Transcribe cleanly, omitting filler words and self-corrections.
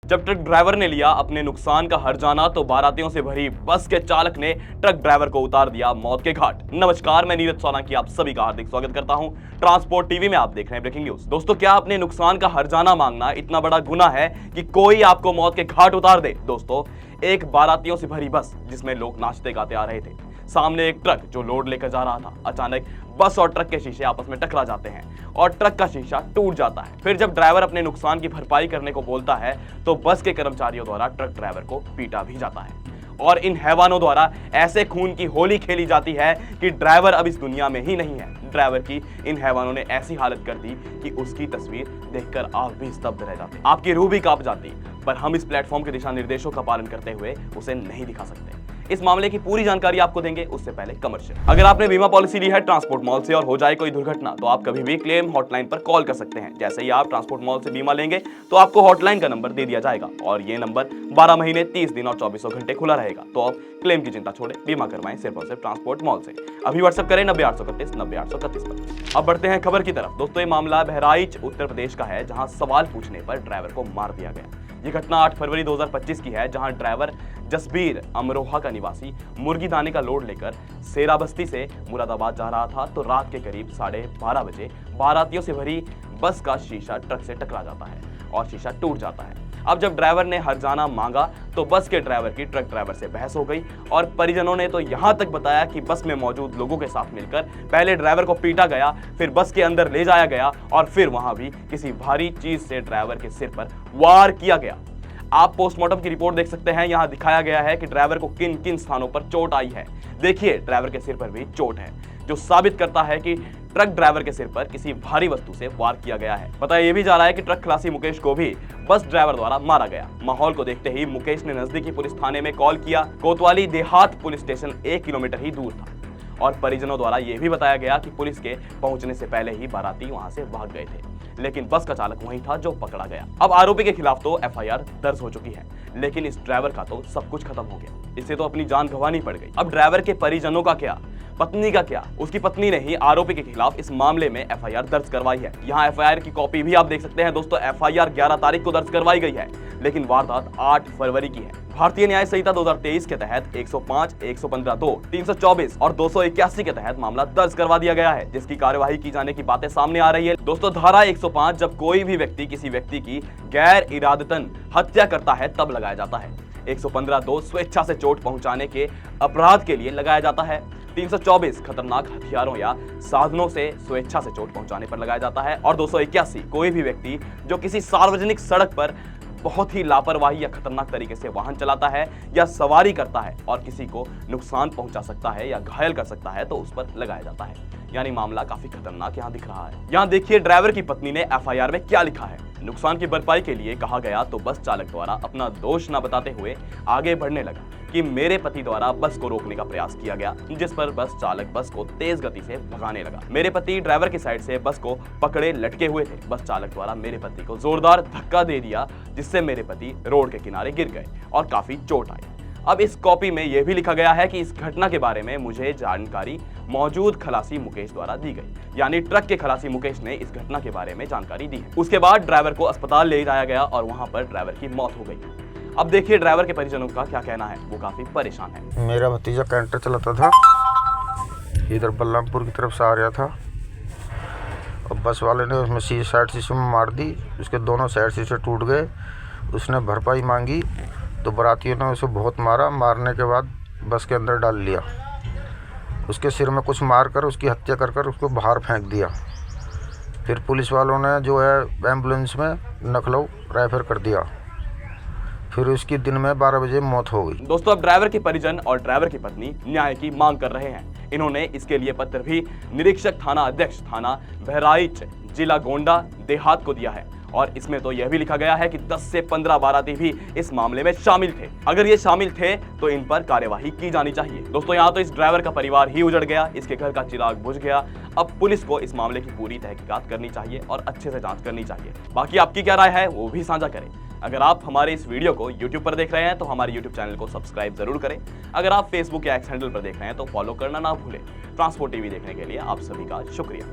जब truck driver ने लिया अपने नुकसान का हर्जाना तो बारातियों से भरी बस के चालक ने ट्रक ड्राइवर को उतार दिया मौत के घाट। नमस्कार, मैं नीरज सोलंकी आप सभी का हार्दिक स्वागत करता हूं। ट्रांसपोर्ट टीवी में आप देख रहे हैं ब्रेकिंग न्यूज। दोस्तों, क्या अपने नुकसान का हर्जाना मांगना इतना बड़ा गुनाह है कि कोई आपको मौत के घाट उतार दे? दोस्तों, एक बारातियों से भरी बस जिसमें लोग नाचते गाते आ रहे थे, सामने एक ट्रक जो लोड लेकर जा रहा था, अचानक बस और ट्रक के शीशे आपस में टकरा जाते हैं और ट्रक का शीशा टूट जाता है। फिर जब ड्राइवर अपने नुकसान की भरपाई करने को बोलता है तो बस के कर्मचारियों द्वारा ट्रक ड्राइवर को पीटा भी जाता है और इन हैवानों द्वारा ऐसे खून की होली खेली जाती है कि ड्राइवर अब इस दुनिया में ही नहीं है। ड्राइवर की इन हैवानों ने ऐसी हालत कर दी कि उसकी तस्वीर देखकर आप भी स्तब्ध रह जाते, आपकी रूह भी कांप जाती, पर हम इस प्लेटफॉर्म के दिशा निर्देशों का पालन करते हुए उसे नहीं दिखा सकते। इस मामले की पूरी जानकारी आपको देंगे, उससे पहले कमर्शियल। अगर आपने बीमा पॉलिसी ली है ट्रांसपोर्ट मॉल से और हो जाए कोई दुर्घटना तो आप कभी भी क्लेम हॉटलाइन पर कॉल कर सकते हैं। जैसे ही आप ट्रांसपोर्ट मॉल से बीमा लेंगे तो आपको हॉटलाइन का नंबर दे दिया जाएगा और ये नंबर 12 महीने 30 दिन और 24 घंटे खुला रहेगा। तो आप क्लेम की चिंता छोड़े, बीमा करवाएं सिर्फ और सिर्फ ट्रांसपोर्ट मॉल से। अभी व्हाट्सएप करें 9831 9831 पर। अब बढ़ते हैं खबर की तरफ। दोस्तों, ये मामला बहराइच उत्तर प्रदेश का है, जहां सवाल पूछने पर ड्राइवर को मार दिया गया। ये घटना 8 फरवरी 2025 की है, जहां ड्राइवर जसबीर अमरोहा का निवासी मुर्गी दाने का लोड लेकर सेरा बस्ती से मुरादाबाद जा रहा था तो रात के करीब 12:30 बजे बारातियों से भरी बस का शीशा ट्रक से टकरा जाता है और शीशा टूट जाता है। अब जब ड्राइवर ने हर्जाना मांगा तो बस के ड्राइवर की ट्रक ड्राइवर से बहस हो गई और परिजनों ने तो यहां तक बताया कि बस में मौजूद लोगों के साथ मिलकर पहले ड्राइवर को पीटा गया, फिर बस के अंदर ले जाया गया और फिर वहां भी किसी भारी चीज से ड्राइवर के सिर पर वार किया गया। आप पोस्टमार्टम की रिपोर्ट देख सकते हैं। यहां दिखाया गया है कि ड्राइवर को किन किन स्थानों पर चोट आई है। देखिए, ड्राइवर के सिर पर भी चोट है, जो साबित करता है कि ट्रक ड्राइवर के सिर पर किसी भारी वस्तु से वार किया गया है। पता यह भी जा रहा है कि ट्रक खलासी मुकेश को भी बस ड्राइवर द्वारा मारा गया। माहौल को देखते ही मुकेश ने नजदीकी पुलिस थाने में कॉल किया। कोतवाली देहात पुलिस स्टेशन 1 किलोमीटर ही दूर था और परिजनों द्वारा यह भी बताया गया कि पुलिस के पहुंचने से पहले ही बाराती वहां से भाग गए थे, लेकिन बस का चालक वहीं था जो पकड़ा गया। अब आरोपी के खिलाफ तो एफआईआर दर्ज हो चुकी है, लेकिन इस ड्राइवर का तो सब कुछ खत्म हो गया। इससे तो अपनी जान गंवानी पड़ गई। अब ड्राइवर के परिजनों का क्या, पत्नी का क्या? उसकी पत्नी ने ही आरोपी के खिलाफ इस मामले में एफआईआर दर्ज करवाई है। यहाँ एफआईआर की कॉपी भी आप देख सकते हैं। दोस्तों, एफआईआर 11 तारीख को दर्ज करवाई गई है, लेकिन वारदात 8 फरवरी की है। भारतीय न्याय संहिता 2023 के तहत 105, 115(2), 324 और 281 के तहत मामला दर्ज करवा दिया गया है, जिसकी कार्यवाही की जाने की बातें सामने आ रही है। दोस्तों, धारा 105 जब कोई भी व्यक्ति किसी व्यक्ति की गैर इरादतन हत्या करता है तब लगाया जाता है। 115(2) स्वेच्छा से चोट पहुंचाने के अपराध के लिए लगाया जाता है। 324 खतरनाक हथियारों या साधनों से स्वेच्छा से चोट पहुंचाने पर लगाया जाता है और 281 कोई भी व्यक्ति जो किसी सार्वजनिक सड़क पर बहुत ही लापरवाही या खतरनाक तरीके से वाहन चलाता है या सवारी करता है और किसी को नुकसान पहुंचा सकता है या घायल कर सकता है तो उस पर लगाया जाता है। यानी मामला काफी खतरनाक यहाँ दिख रहा है। यहाँ देखिए ड्राइवर की पत्नी ने एफआईआर में क्या लिखा है। नुकसान की भरपाई के लिए कहा गया तो बस चालक द्वारा अपना दोष न बताते हुए आगे बढ़ने लगा कि मेरे पति द्वारा बस को रोकने का प्रयास किया गया, जिस पर बस चालक बस को तेज गति से भगाने लगा। मेरे पति ड्राइवर की साइड से बस को पकड़े लटके हुए थे। बस चालक द्वारा मेरे पति को जोरदार धक्का दे दिया, जिससे मेरे पति रोड के किनारे गिर गए और काफी चोट आई। अब इस कॉपी में यह भी लिखा गया है कि इस घटना के बारे में मुझे जानकारी मौजूद खलासी मुकेश द्वारा दी गई। यानी ट्रक के खलासी मुकेश ने इस घटना के बारे में जानकारी दी है। उसके बाद ड्राइवर को अस्पताल ले जाया गया और वहां पर ड्राइवर की मौत हो गई। अब देखिए ड्राइवर के परिजनों का क्या कहना है, वो काफी परेशान है। मेरा भतीजा कैंटर चलाता था, इधर बलरामपुर की तरफ से आ रहा था और बस वाले ने उसमें साइड शीशे में मार दी। उसके दोनों साइड शीशे टूट गए। उसने भरपाई मांगी तो बारातियों ने उसे बहुत मारा। मारने के बाद बस के अंदर डाल लिया। उसके सिर में कुछ मार कर उसकी हत्या कर उसको बाहर फेंक दिया। फिर पुलिस वालों ने जो है एम्बुलेंस में लखनऊ रेफर कर दिया। फिर उसकी दिन में 12 बजे मौत हो गई। दोस्तों, अब ड्राइवर के परिजन और ड्राइवर की पत्नी न्याय की मांग कर रहे हैं। इन्होंने इसके लिए पत्र भी निरीक्षक थाना अध्यक्ष थाना बहराइच जिला गोंडा देहात को दिया है और इसमें तो यह भी लिखा गया है कि 10 से 15 बाराती भी इस मामले में शामिल थे। अगर ये शामिल थे तो इन पर कार्यवाही की जानी चाहिए। दोस्तों, यहाँ तो इस ड्राइवर का परिवार ही उजड़ गया, इसके घर का चिराग बुझ गया। अब पुलिस को इस मामले की पूरी तहकीकात करनी चाहिए और अच्छे से जांच करनी चाहिए। बाकी आपकी क्या राय है वो भी साझा करें। अगर आप हमारे इस वीडियो को YouTube पर देख रहे हैं तो हमारे YouTube चैनल को सब्सक्राइब जरूर करें। अगर आप Facebook या X हैंडल पर देख रहे हैं तो फॉलो करना ना भूलें। ट्रांसपोर्ट टीवी देखने के लिए आप सभी का शुक्रिया।